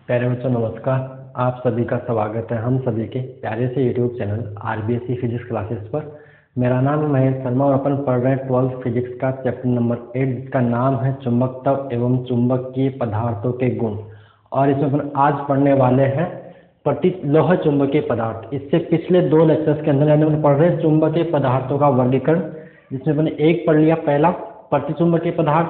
प्यारे बच्चों नमस्कार। आप सभी का स्वागत है हम सभी के प्यारे से YouTube channel RBSC physics classes पर। मेरा नाम है महेश शर्मा और अपन पढ़ रहे हैं 12th फिजिक्स का चैप्टर नंबर 8 जिसका नाम है चुंबकत्व एवं चुंबकीय पदार्थों के गुण। और इसमें अपन आज पढ़ने वाले हैं लोह चुंबकीय पदार्थ। इससे पिछले 2 लेक्चर्स के अंदर अपन पढ़ रहे हैं चुंबकीय पदार्थों का वर्गीकरण, जिसमें अपने एक पढ़ लिया पहला प्रतिचुंबकीय पदार्थ,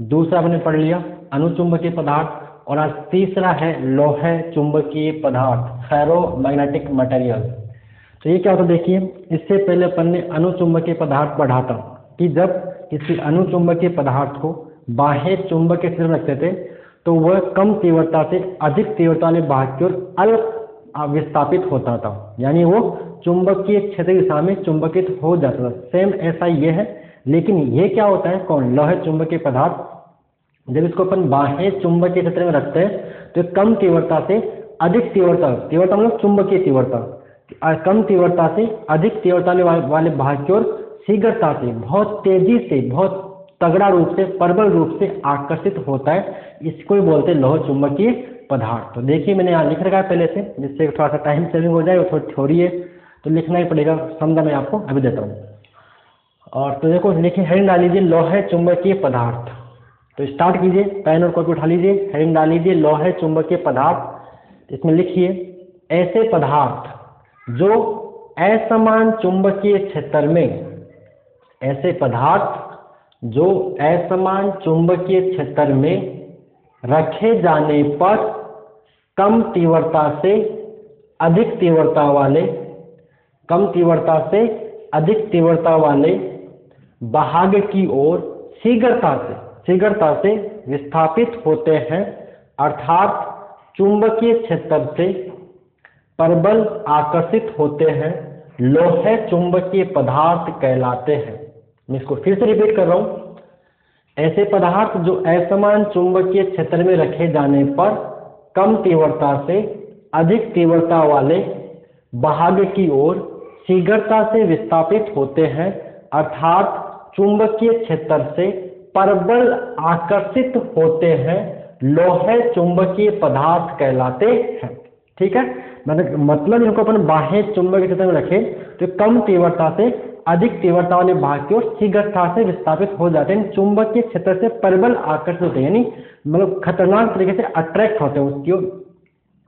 दूसरा अपने पढ़ लिया अनुचुंबकीय पदार्थ और आज तीसरा है लोह चुंबकीय पदार्थ फेरोमैग्नेटिक मटेरियल। तो ये क्या होता है देखिए, इससे पहले अपन ने अनुचुंबकीय पदार्थ पढ़ा था कि जब किसी अनुचुंबकीय पदार्थ को बाह्य चुंबक के क्षेत्र में रखते थे तो वह कम तीव्रता से अधिक तीव्रता वाले भाग की ओर अल्प विस्थापित होता था, यानी वो चुंबकीय क्षेत्र की दिशा में चुंबकित हो जाता था। सेम ऐसा ये है, लेकिन ये क्या होता है कौन लोह चुंबकीय पदार्थ, जब इसको अपन बाह्य चुंबकीय क्षेत्र में रखते हैं तो कम तीव्रता से अधिक तीव्रता मतलब चुंबकीय तीव्रता, कम तीव्रता से अधिक तीव्रता वाले भाग की ओर शीघ्रता से बहुत तेजी से बहुत तगड़ा रूप से प्रबल रूप से आकर्षित होता है। इसको ही बोलते हैं लोह चुंबकीय पदार्थ। तो देखिए मैंने यहाँ लिख रखा है पहले से, जिससे थोड़ा सा टाइम सेविंग हो जाए। वो थोड़ी थ्योरी है तो लिखना ही पड़ेगा, समझा मैं आपको अभी देता हूँ। और तो देखो लिखिए, हेडिंग डाल लीजिए लोह चुंबकीय पदार्थ। तो स्टार्ट कीजिए, पेन और कॉपी उठा लीजिए, हेडिंग डाल लीजिए लोह चुंबकीय पदार्थ। इसमें लिखिए ऐसे पदार्थ जो असमान चुंबकीय क्षेत्र में, ऐसे पदार्थ जो असमान चुंबकीय क्षेत्र में रखे जाने पर कम तीव्रता से अधिक तीव्रता वाले भाग की ओर शीघ्रता से विस्थापित होते हैं, अर्थात चुंबकीय क्षेत्र से प्रबल आकर्षित होते हैं, लोह चुंबकीय पदार्थ कहलाते हैं। मैं इसको फिर से रिपीट कर रहा हूं, ऐसे पदार्थ जो असमान चुंबकीय क्षेत्र में रखे जाने पर कम तीव्रता से अधिक तीव्रता वाले भाग की ओर शीघ्रता से विस्थापित होते हैं, अर्थात चुंबकीय क्षेत्र से प्रबल आकर्षित होते हैं, लोह चुंबकीय पदार्थ कहलाते हैं। ठीक है, मतलब इनको अपन बाह्य चुंबकीय क्षेत्र में रखें तो कम तीव्रता से अधिक तीव्रता वाले भाग की ओर शीघ्रता से विस्थापित हो जाते हैं, चुंबकीय क्षेत्र से प्रबल आकर्षित होते हैं, यानी मतलब खतरनाक तरीके से अट्रैक्ट होते हैं उसकी ओर।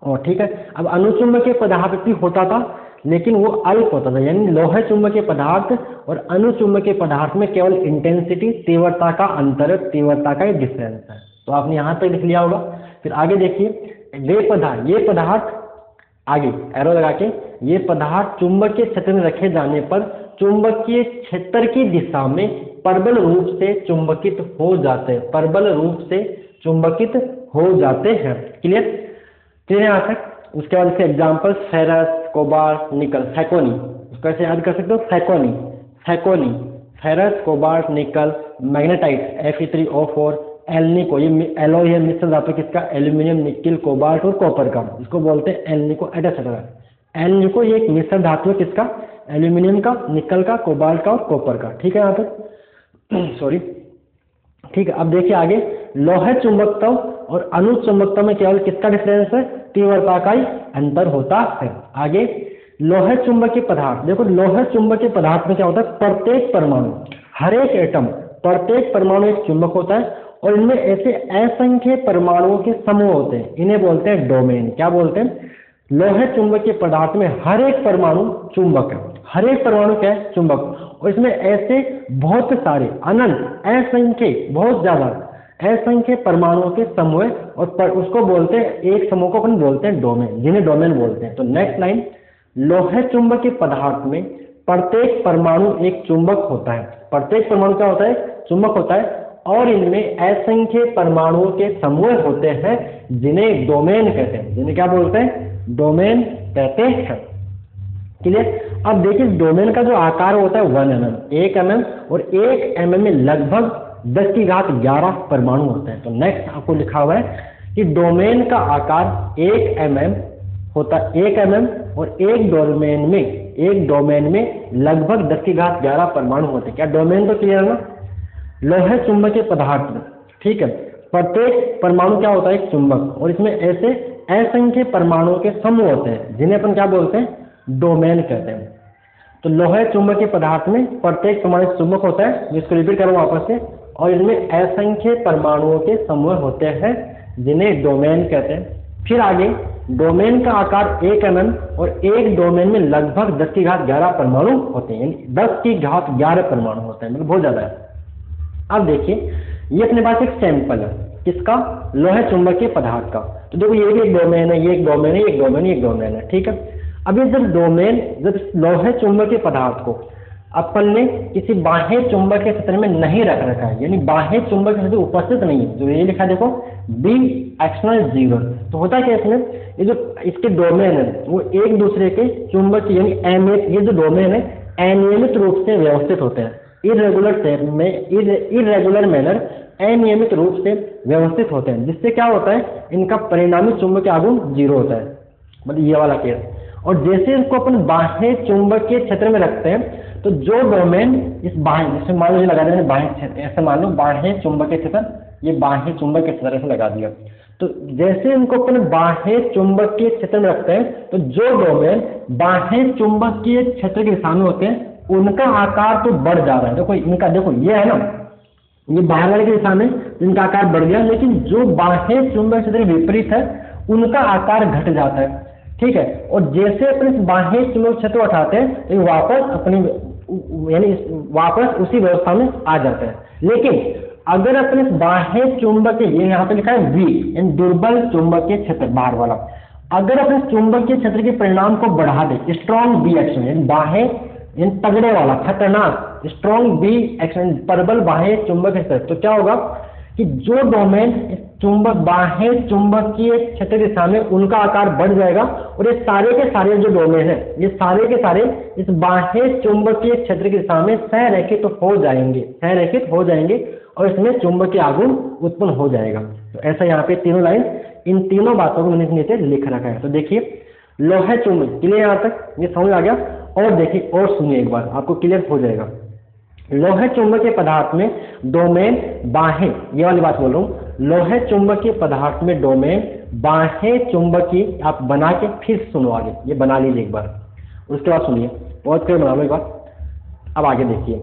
और ठीक है, अब अनुचुंबकीय पदार्थ भी होता था लेकिन वो अल्प होता था, यानी लोह चुंबकीय पदार्थ और अनुचुंबकीय पदार्थ में केवल इंटेंसिटी तीव्रता का अंतर, तीव्रता का ही डिफरेंस है। तो आपने यहाँ तक लिख लिया होगा। फिर आगे देखिए, ये पदार्थ आगे एरो लगा के, ये पदार्थ चुंबकीय क्षेत्र में रखे जाने पर चुंबकीय क्षेत्र की दिशा में प्रबल रूप से चुंबकित हो जाते हैं। क्लियर यहाँ तक। उसके बाद इसके एग्जाम्पल फेरस, कोबाल्ट, निकल, फैकोनी। उसको ऐसे याद कर सकते हो, फैकोनी, फेरस, कोबाल्ट, निकल, मैग्नेटाइट Fe3O4, एल्निको, ये एलॉय है मिश्र धातु किसका, एल्यूमिनियम, निकिल, कोबाल्ट और कॉपर का, इसको बोलते हैं एल्निको एटसेट्रा। एल्निको ये एक मिश्र धातु है किसका, एल्यूमिनियम का, निकल का, कोबाल्ट का और कॉपर का। ठीक है यहाँ तक, सॉरी। ठीक है, अब देखिए आगे, लोह चुंबकत्व और अनुचुंबकत्व में केवल किसका डिफरेंस है, तीव्रता का ही अंतर होता है। आगे लोह चुंबकीय पदार्थ, देखो लोह चुंबकीय पदार्थ में क्या होता है, प्रत्येक परमाणु, हर एक एटम, प्रत्येक परमाणु एक चुंबक होता है और इनमें ऐसे असंख्य परमाणुओं के समूह होते हैं, इन्हें बोलते हैं डोमेन। क्या बोलते हैं, लोह चुंबकीय पदार्थ में हर एक परमाणु चुंबक है, हर एक परमाणु क्या है, चुंबक। और इसमें ऐसे बहुत सारे अनंत असंख्य बहुत ज्यादा असंख्य परमाणुओं के समूह है और उसको बोलते हैं, एक समूह को अपन बोलते हैं डोमेन, जिन्हें डोमेन बोलते हैं। तो नेक्स्ट लाइन, लोह चुंबकीय पदार्थ में प्रत्येक परमाणु एक चुंबक होता है, प्रत्येक परमाणु क्या होता है, चुंबक होता है और इनमें असंख्य परमाणुओं के समूह होते हैं जिन्हें डोमेन कहते हैं, जिन्हें क्या बोलते हैं, डोमेन कहते हैं। क्लियर। अब देखिए डोमेन का जो आकार होता है 1 mm, 1 mm और 1 mm में लगभग 10⁻11 परमाणु होते हैं। तो नेक्स्ट आपको लिखा हुआ है कि डोमेन का आकार 1 mm होता है, 1 mm और एक डोमेन में लगभग 10⁻11 परमाणु होते हैं। क्या डोमेन तो क्लियर है ना, लोह चुंबकीय पदार्थ में। ठीक है, प्रत्येक परमाणु क्या होता है, एक चुंबक, और इसमें ऐसे असंख्य परमाणुओं के समूह होते हैं जिन्हें अपन क्या बोलते हैं, डोमेन कहते हैं। तो लोहे चुंबकीय पदार्थ में प्रत्येक परमाणु चुंबक होता है, जिसको रिपीट करूँ वापस से, और इनमें असंख्य परमाणुओं के समूह होते हैं जिन्हें डोमेन कहते हैं। फिर आगे, डोमेन का आकार 1 mm और एक डोमेन में लगभग 10 की घात 11 परमाणु होते हैं, यानी 10 की घात 11 परमाणु होते हैं, मतलब बहुत ज्यादा है। अब देखिए, ये अपने पास एक सैंपल है किसका, लोहे चुंबकीय पदार्थ का। तो देखो ये भी एक डोमेन है, ये एक डोमेन है, एक डोमेन है, एक डोमेन है, ठीक है। अभी जब लोहे चुंबकीय पदार्थ को अपन ने किसी बाह्य चुंबकीय क्षेत्र में नहीं रख रखा है, यानी बाह्य चुंबकीय क्षेत्र उपस्थित नहीं है, जो ये लिखा है देखो बी एक्सटर्नल 0, तो होता क्या इसमें, ये जो इसके डोमेन है वो एक दूसरे के चुंबकीय यानी अनियमित, ये जो डोमेन है अनियमित रूप से व्यवस्थित होते हैं, इरेगुलर शेप में, इरेगुलर मैनर, अनियमित रूप से व्यवस्थित होते हैं, जिससे क्या होता है, इनका परिणामी चुंबकीय आघूर्ण 0 होता है, मतलब ये वाला केस। और जैसे इसको अपन बाह्य चुंबकीय क्षेत्र में रखते हैं, तो जो डोमेन इस बाह्य, जैसे मान लो लगा दें बाह्य क्षेत्र, ऐसे मान लो बाह्य चुंबकीय क्षेत्र, ये बाह्य चुंबकीय क्षेत्र ऐसे लगा दिया, तो जैसे इनको अपन बाह्य चुंबकीय क्षेत्र में रखते हैं, तो जो डोमेन बाह्य चुंबकीय क्षेत्र के दिशा में होते हैं उनका आकार तो बढ़ जा रहा है। देखो इनका, देखो ये है ना, ये बाहर वाले की दिशा में इनका आकार बढ़ गया, लेकिन जो बाह्य चुंबकीय क्षेत्र के विपरीत है उनका आकार घट जाता है, ठीक है। और जैसे अपने बाह्य चुंबकीय क्षेत्र उठाते हैं तो वापस अपनी, यानी वापस उसी व्यवस्था में आ जाता है। लेकिन अगर अपने बाह्य चुंबकीय, ये यहाँ पे लिखा है वीक यानी दुर्बल चुंबकीय क्षेत्र बाहर वाला, अगर अपने चुंबकीय क्षेत्र के परिणाम को बढ़ा दे, स्ट्रॉन्ग बी एक्शन यानी बाह्य यानी तगड़े वाला, खतरनाक स्ट्रॉन्ग बी एक्शन, प्रबल बाह्य चुंबकीय क्षेत्र, तो क्या होगा कि जो डोमेन चुंबक बाह्य चुंबकीय क्षेत्र की दिशा में उनका आकार बढ़ जाएगा, और ये सारे के सारे जो डोमेन है ये सारे के सारे इस बाह्य चुंबकीय क्षेत्र की दिशा में संरेखित हो जाएंगे और इसमें चुंबकीय आघूर्ण उत्पन्न हो जाएगा। तो ऐसा यहाँ पे तीनों लाइन, इन तीनों बातों को मैंने नीचे लिख रखा है। तो देखिए लोहे चुंबक, क्लियर यहाँ तक, ये समझ आ गया। और देखिए और सुनिए एक बार, आपको क्लियर हो जाएगा। लोहे चुंबकीय पदार्थ में डोमेन बाह्य, ये वाली बात बोल रहा हूँ, लोहे चुंबकीय पदार्थ में डोमेन बाह्य चुंबकीय, आप बना के फिर सुनो आगे, ये बना लीजिए एक बार, उसके बाद सुनिए, बहुत क्लियर बना लो एक बार। अब आगे देखिए,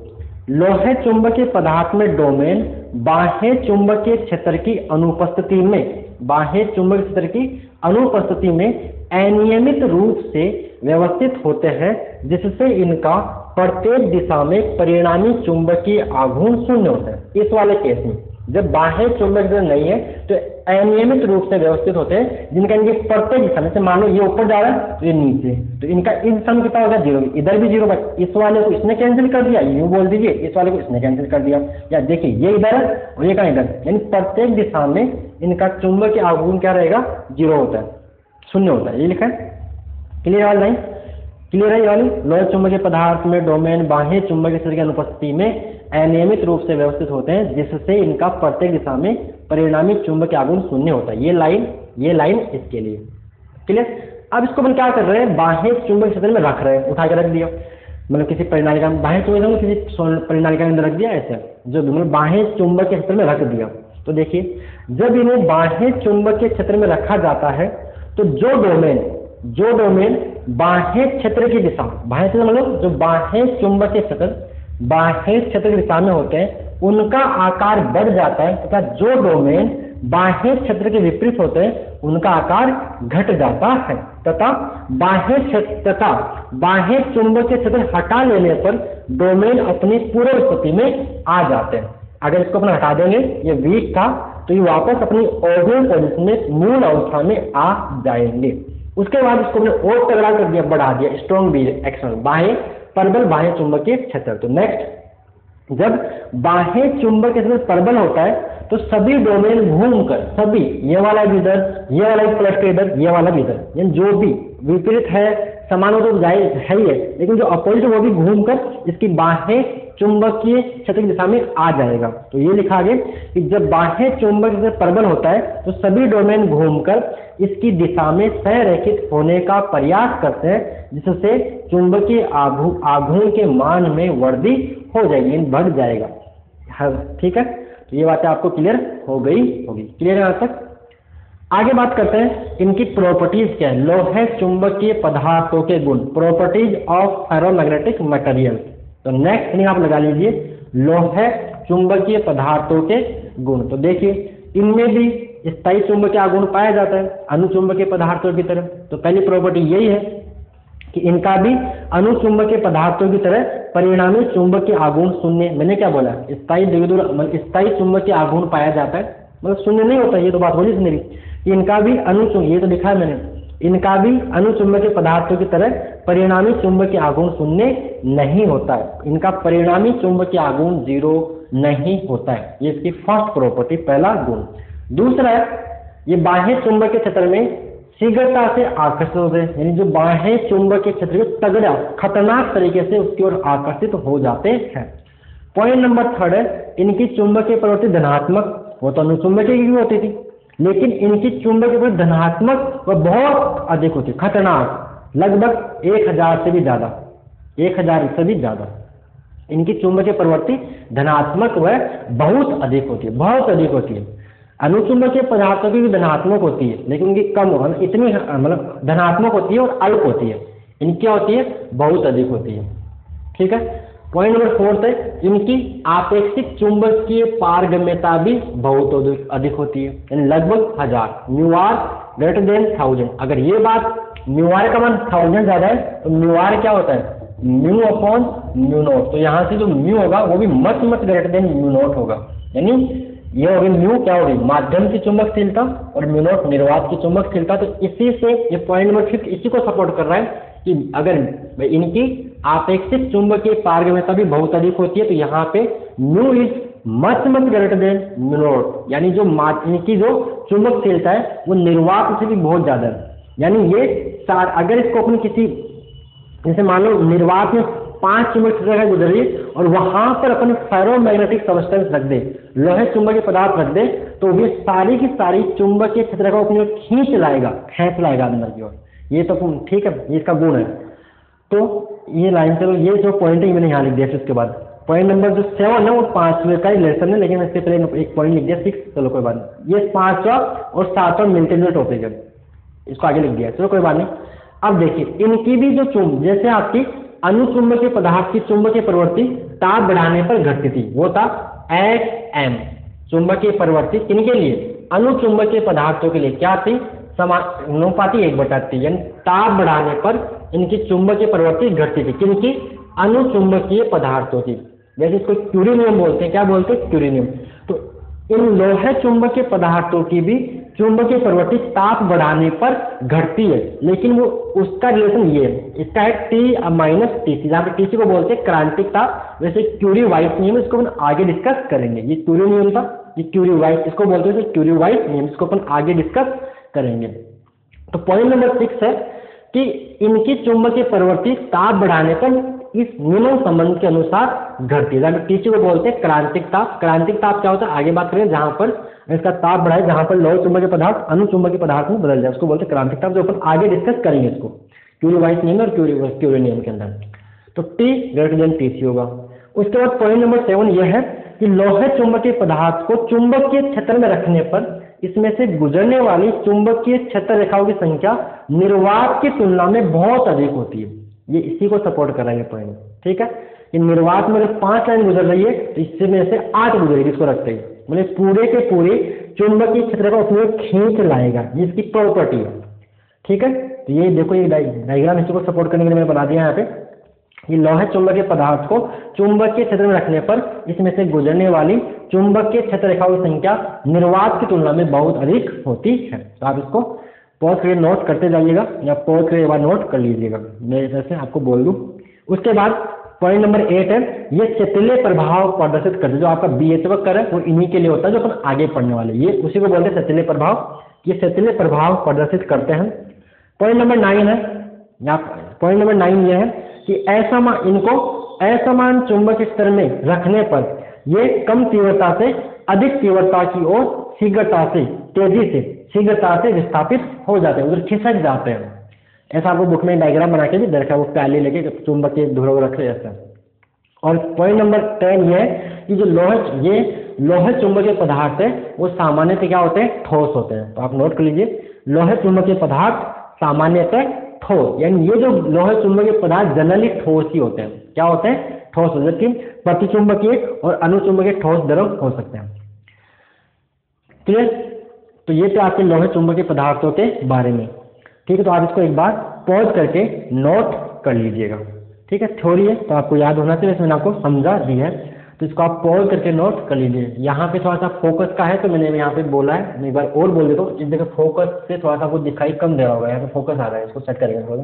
लोहे चुंबकीय पदार्थ में डोमेन बाह्य चुंबकीय क्षेत्र की अनुपस्थिति में, बाह्य चुंबकीय क्षेत्र की अनुपस्थिति में अनियमित रूप से व्यवस्थित होते हैं, जिससे इनका प्रत्येक दिशा में परिणामी चुंबकीय आघूर्ण शून्य होता है। इस वाले केस में जब बाह्य चुंबकीय नहीं है तो अनियमित रूप से व्यवस्थित होते हैं, जिनका इनके प्रत्येक दिशा में, से मान लो ये ऊपर जा रहा है तो ये नीचे, तो इनका इस सम कितना होगा 0, इधर भी 0, बट इस वाले को इसने कैंसिल कर दिया, यूं बोल दीजिए, इस वाले को इसने कैंसिल कर दिया, या देखिए ये इधर है और ये कहाँ इधर, यानी प्रत्येक दिशा में इनका चुंबकीय आघूर्ण क्या रहेगा, 0 होता है, शून्य होता है, ये लिखा है। क्लियर है नहीं, क्लियर है ये वाली। लोहे चुंबकीय पदार्थ में डोमेन बाह्य चुंबकीय क्षेत्र की अनुपस्थिति में अनियमित रूप से व्यवस्थित होते हैं, जिससे इनका प्रत्येक दिशा में परिणामी चुंबकीय आघूर्ण शून्य होता है। ये लाइन इसके लिए क्लियर। अब इसको हम क्या कर रहे हैं, बाह्य चुंबकीय क्षेत्र में रख रहे हैं, उठा के रख दिया, मतलब किसी परिणालिका में, बाह्य चुंबकीय में किसी परिणालिका के अंदर रख दिया, ऐसे जो मतलब बाह्य चुंबकीय क्षेत्र में रख दिया। तो देखिए जब इन्हें बाह्य चुंबकीय क्षेत्र में रखा जाता है तो जो डोमेन बाह्य क्षेत्र की दिशा, बाह्य क्षेत्र मतलब जो बाह्य चुंबकीय क्षेत्र बाह्य क्षेत्र की दिशा में होते हैं उनका आकार बढ़ जाता है, तथा जो डोमेन बाह्य क्षेत्र के विपरीत होते हैं उनका आकार घट जाता है, तथा बाह्य चुंबकीय क्षेत्र हटा लेने पर डोमेन अपनी पूर्व स्थिति में आ जाते हैं। अगर इसको अपन हटा देंगे, ये वीक था, तो ये वापस अपनी ओरिजिनल पोजीशन में, मूल अवस्था में आ जाएंगे। उसके बाद इसको हमने और तगड़ा कर दिया, बढ़ा दिया, स्ट्रॉन्ग बी एक्शन, बाह्य प्रबल बाह्य चुंबकीय क्षेत्र। तो नेक्स्ट, जब बाह्य चुंबकीय क्षेत्र प्रबल होता है तो सभी डोमेन घूमकर, सभी, ये वाला भी इधर, ये वाला प्लस के इधर, ये वाला भी इधर, यानी जो भी विपरीत है, समान तो जाहिर है ही है, लेकिन जो अपोजिट वो भी घूमकर इसकी बाह्य चुंबकीय क्षेत्र की दिशा में आ जाएगा। तो ये लिखा गया कि जब बाह्य चुंबकीय क्षेत्र प्रबल होता है तो सभी डोमेन घूमकर इसकी दिशा में संरेखित होने का प्रयास करते हैं, जिससे चुंबकीय आघूर्ण के मान में वृद्धि हो जाएगी, बढ़ जाएगा। ठीक है, तो ये बातें आपको क्लियर हो गई होगी। क्लियर है यहाँ तक? आगे बात करते हैं इनकी प्रॉपर्टीज क्या है, लोहे चुंबकीय पदार्थों के गुण, प्रॉपर्टीज ऑफ फेरोमैग्नेटिक मटेरियल। तो नेक्स्ट मीनिंग आप लगा लीजिए, लोहे चुंबकीय पदार्थों के गुण। तो देखिए इनमें भी स्थायी चुंबकीय आघूर्ण पाया जाता है अनुचुंबकीय पदार्थों की तरह। तो पहली प्रॉपर्टी यही है कि इनका भी अनुचुंबकीय पदार्थों की तरह परिणामी चुंबकीय आघूर्ण शून्य, मैंने क्या बोला, स्थायी स्थायी चुंबकीय आघूर्ण पाया जाता है, मतलब शून्य नहीं होता, ये तो बात होगी मेरी। इनका भी ये तो लिखा है मैंने, इनका भी अनुचुंबकीय पदार्थों की तरह परिणामी चुंबकीय आघूर्ण शून्य नहीं होता है, इनका परिणामी चुंबकीय आघूर्ण 0 नहीं होता है। ये इसकी फर्स्ट प्रॉपर्टी, पहला गुण। दूसरा है ये बाह्य चुंबकीय क्षेत्र में शीघ्रता से आकर्षित होते हैं, यानी जो बाह्य चुंबकीय क्षेत्र में तगड़ा खतरनाक तरीके से उसकी ओर आकर्षित हो जाते हैं। पॉइंट नंबर थर्ड है इनकी चुंबकीय प्रवृत्ति धनात्मक, वो तो अनुचुंबकीय की होती थी, लेकिन इनकी चुंबकीय प्रवृत्ति धनात्मक व बहुत अधिक होती है, खतरनाक, लगभग 1000 से भी ज्यादा, 1000 से भी ज्यादा इनकी चुंबकीय प्रवृत्ति धनात्मक व बहुत अधिक होती है, बहुत अधिक होती है। अनुचुंबकीय पदार्थों की भी धनात्मक होती है, लेकिन उनकी कम, इतनी मतलब धनात्मक होती है और अल्प होती है, इनकी क्या होती है, बहुत अधिक होती है। ठीक है। पॉइंट नंबर फोर्थ है इनकी आपेक्षिक चुंबकीय पारगम्यता भी बहुत अधिक होती है, यानी लगभग 1000, म्यू आर ग्रेटर देन 1000। अगर ये बात म्यू आर का मान 1000 ज्यादा है तो म्यू आर क्या होता है, म्यू अपॉन म्यू नॉट। तो यहाँ से जो म्यू होगा वो भी much greater than mu naught होगा, यानी ये होगी म्यू क्या होगी, माध्यम की चुंबकशीलता, और म्यू नॉट निर्वात की चुंबकशीलता। तो इसी से ये पॉइंट नंबर 5 इसी को सपोर्ट कर रहा है कि अगर इनकी आपेक्षिक चुंबकीय पारगम्यता भी बहुत अधिक होती है, तो यहाँ पे mu is much greater than mu naught, यानी जो इनकी जो चुंबकशीलता है वो निर्वात से भी बहुत ज्यादा है। यानी ये अगर इसको अपन किसी, जैसे मान लो निर्वात में 5 चुंबकीय क्षेत्र गुजर रही है और वहां पर अपन फेरोमैग्नेटिक सब्सटेंस रख दे, लोहे चुंबकीय पदार्थ रख दे, तो वे सारी की सारी चुंबकीय क्षेत्र को अपनी ओर खींच लाएगा अंदर की ओर। ये तो ठीक है, ये इसका गुण है। तो ये लाइन, चलो ये जो पॉइंट है मैंने यहाँ लिख दिया। उसके बाद पॉइंट नंबर जो 7 है वो 5वें का ही लेसन है, लेकिन इससे पहले एक पॉइंट लिख दिया 6, चलो कोई बात नहीं। ये 5वां और 7वां मिलते जुलते टॉपिक है, इसको आगे लिख दिया, चलो कोई बात नहीं। अब देखिए इनकी भी जो जैसे आपकी अनुचुंबकीय पदार्थ की चुंबकीय प्रवृत्ति ताप बढ़ाने पर घटती थी, वो था Hm। चुंबकीय प्रवृत्ति किनके लिए, अनुचुंबकीय पदार्थों के लिए क्या थी, समानुपाती 1/3, यानी ताप बढ़ाने पर इनकी चुंबकीय प्रवृत्ति घटती थी, किनकी, अनुचुंबकीय पदार्थों की। जैसे इसको क्यूरी नियम बोलते हैं, क्या बोलते हैं, क्यूरी नियम। तो इन लोहे चुंबकीय पदार्थों की भी चुंबकीय प्रवृत्ति ताप बढ़ाने पर घटती है, लेकिन वो उसका रिलेशन ये है, इसका है T-TC, जहाँ पे TC को बोलते हैं क्रांतिक ताप। वैसे क्यूरी वाइट नियम, इसको अपन आगे डिस्कस करेंगे। ये क्यूरी नियम था, ये क्यूरी वाइट, इसको बोलते हैं क्यूरी वाइट नियम, इसको अपन आगे डिस्कस करेंगे। तो पॉइंट नंबर 6 है कि इनकी चुंबकीय प्रवृत्ति ताप बढ़ाने पर इस नियमन संबंध के अनुसार घटती है। टीसी को बोलते हैं क्रांतिक ताप। क्रांतिक ताप क्या होता है, आगे बात करें, जहां पर इसका ताप बढ़ाए, जहां पर लोह चुंबकीय पदार्थ अनुचुंबकीय पदार्थ में बदल जाए, उसको बोलते हैं क्रांतिक ताप, जो अपन आगे डिस्कस करेंगे इसको क्यूरी वाइट नियम और क्यूरी नियम के अंदर। तो T ग्रेटर देन TC होगा। उसके बाद पॉइंट नंबर 7 यह है कि लोहे चुंबकीय पदार्थ को चुंबकीय क्षेत्र में रखने पर इसमें से गुजरने वाली चुंबकीय क्षेत्र रेखाओं की संख्या निर्वात की तुलना में बहुत अधिक होती है। ये इसी को सपोर्ट कर रहा है ये पॉइंट, ठीक है। कि निर्वात में अगर 5 लाइन गुजर रही है तो इससे में से 8 गुजरेगी, इसको रखते ही मतलब पूरे के पूरे चुंबकीय क्षेत्र को अपने खींच लाएगा, ये इसकी प्रॉपर्टी है, ठीक है। तो ये देखो, ये डायग्राम इसी को सपोर्ट करने के लिए मैंने बना दिया यहाँ पे। ये लोहे चुंबकीय पदार्थ को चुंबकीय क्षेत्र में रखने पर इसमें से गुजरने वाली चुंबकीय क्षेत्र रेखाओं की संख्या निर्वात की तुलना में बहुत अधिक होती है। तो आप इसको पॉज करके नोट करते जाइएगा, या पॉज करके एक बार नोट कर लीजिएगा, मैं जैसे आपको बोल दूं। उसके बाद पॉइंट नंबर 8 है, ये चेतले प्रभाव प्रदर्शित करते हैं। जो आपका BH वक्र है वो इन्हीं के लिए होता है, जो अपन आगे पढ़ने वाले, ये उसी को बोलते हैं चेतले प्रभाव। ये चेतले प्रभाव प्रदर्शित करते हैं। पॉइंट नंबर 9 है, पॉइंट नंबर 9 ये है कि इनको असमान चुंबकीय क्षेत्र में रखने पर ये कम तीव्रता से अधिक तीव्रता की ओर शीघ्रता से, तेजी से, शीघ्रता से विस्थापित हो जाते हैं, उधर खिसक जाते हैं। ऐसा आपको बुक में डायग्राम बना के भी देखा, वो प्याली लेके चुंबकीय ध्रुव रखे ऐसा। और पॉइंट नंबर 10 ये है कि जो लोहे, ये लोहे चुंबकीय पदार्थ है वो सामान्यतः क्या होते हैं, ठोस होते हैं। तो आप नोट कर लीजिए, लोहे चुंबकीय पदार्थ सामान्यतः ठोस, यानी ये जो लोहे चुंबकीय पदार्थ जनरली ठोस ही होते हैं। क्या होते हैं, ठोस होते हैं, जबकि प्रतिचुंबकीय और अनुचुंबकीय ठोस द्रव हो सकते हैं। क्लियर? तो ये थे आपके लोहे चुंबकीय पदार्थों के बारे में। ठीक है, तो आप इसको एक बार पॉज करके नोट कर लीजिएगा। ठीक है, थ्योरी है तो आपको याद होना चाहिए, मैंने आपको समझा दी है, तो इसको आप पॉज करके नोट कर लीजिए। यहाँ पे थोड़ा सा फोकस का है तो मैंने यहाँ पे बोला है, मैं एक बार और बोल देता हूँ। इस जगह फोकस से थोड़ा सा कुछ दिखाई कम दे रहा होगा, यहाँ पे फोकस आ रहा है, इसको सेट करेंगे थोड़ा।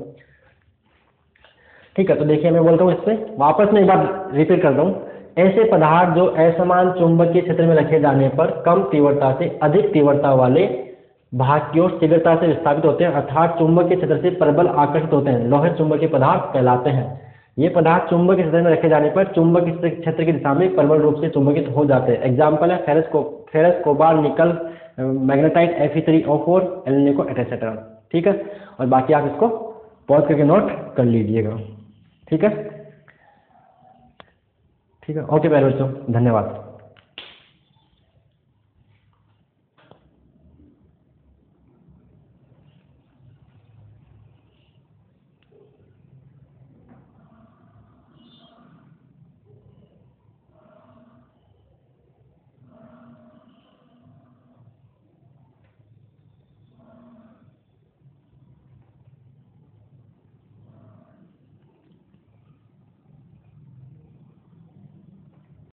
ठीक है, तो देखिए मैं बोलता हूँ, इससे वापस मैं एक बार रिपीट करता हूँ। ऐसे पदार्थ जो असमान चुंबकीय क्षेत्र में रखे जाने पर कम तीव्रता से अधिक तीव्रता वाले भाग की ओर शीघ्रता से विस्थापित होते हैं, अर्थात चुंबकीय क्षेत्र से प्रबल आकर्षित होते हैं, लोहे चुंबकीय पदार्थ कहलाते हैं। ये पदार्थ चुंबकीय क्षेत्र में रखे जाने पर चुंबकीय क्षेत्र की दिशा में प्रबल रूप से चुंबकित हो जाते हैं। एग्जाम्पल है फेरस, कोबाल्ट, निकल, मैग्नेटाइट, Fe3O4, एल्निको एटसेट्रा। ठीक है, और बाकी आप इसको पॉज करके नोट कर लीजिएगा। ठीक है, ठीक है, ओके प्यारे बच्चों, धन्यवाद।